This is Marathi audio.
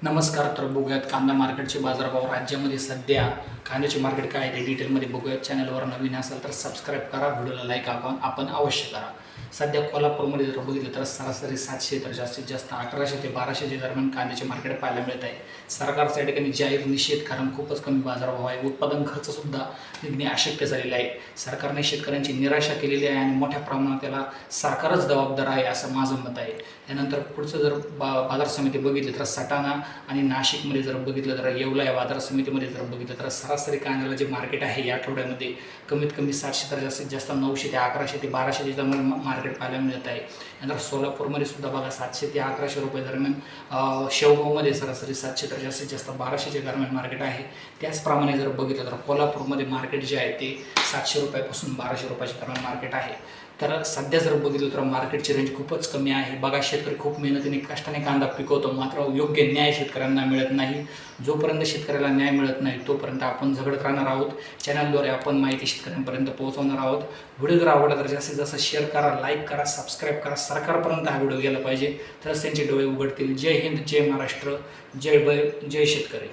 नमस्कार. तर बघूयात कांदा मार्केटचे बाजारभाव राज्यामध्ये सध्या कांद्याचे मार्केट काय आहे ते डिटेलमध्ये बघूयात. चॅनलवर नवीन असाल तर सबस्क्राईब करा, व्हिडिओला लाईक आपण अवश्य करा. सध्या कोल्हापूरमध्ये जर बघितलं तर सरासरी 700 तर जास्तीत जास्त 1100 ते 1200 दरम्यान कांद्याचे मार्केट पाहायला मिळत आहे. सरकारचा या ठिकाणी जाहीर निषेध, कारण खूपच कमी बाजारभाव आहे. उत्पादन खर्चसुद्धा निघणे अशक्य झालेले आहे. सरकारने शेतकऱ्यांची निराशा केलेली आहे आणि मोठ्या प्रमाणात त्याला सरकारच जबाबदार आहे असं माझं मत आहे. त्यानंतर पुढचं जर बाजार समिती बघितली तर सटाणा आणि नाशिकमध्ये जर बघितलं तर येवला या बाजार समितीमध्ये जर बघितलं तर सरासरी कांद्याला जे मार्केट आहे या आठवड्यामध्ये कमीत कमी 700 तर जास्तीत जास्त 900 ते 1100 ते 1200 दरम्यान मार्केट पाहायला मिळत आहे. नंतर सोलापूरमध्ये सुद्धा बघा 700 ते 1100 रुपये दरम्यान, शेवगावमध्ये सरासरी 700 तर जास्तीत जास्त 1200च्या दरम्यान मार्केट आहे. त्याचप्रमाणे जर बघितलं तर कोल्हापूरमध्ये मार्केट जे आहे ते 700 रुपयापासून 1200 रुपयाच्या दरम्यान मार्केट आहे. तर सध्या जर बघितलं तर मार्केटची रेंज खूपच कमी आहे. बघा, शेतकरी खूप मेहनतीने कष्टाने कांदा पिकवतो, मात्र योग्य न्याय शेतकऱ्यांना मिळत नाही. जोपर्यंत शेतकऱ्याला न्याय मिळत नाही तोपर्यंत आपण झगडत राहणार आहोत. चॅनलद्वारे आपण माहिती शेतकऱ्यांपर्यंत पोहोचवणार आहोत. व्हिडिओ जर आवडला तर जास्तीत जास्त शेअर करा, लाईक करा, सबस्क्राईब करा. सरकारपर्यंत हा व्हिडिओ गेला पाहिजे, तरच त्यांचे डोळे उघडतील. जय हिंद, जय महाराष्ट्र, जय शेतकरी.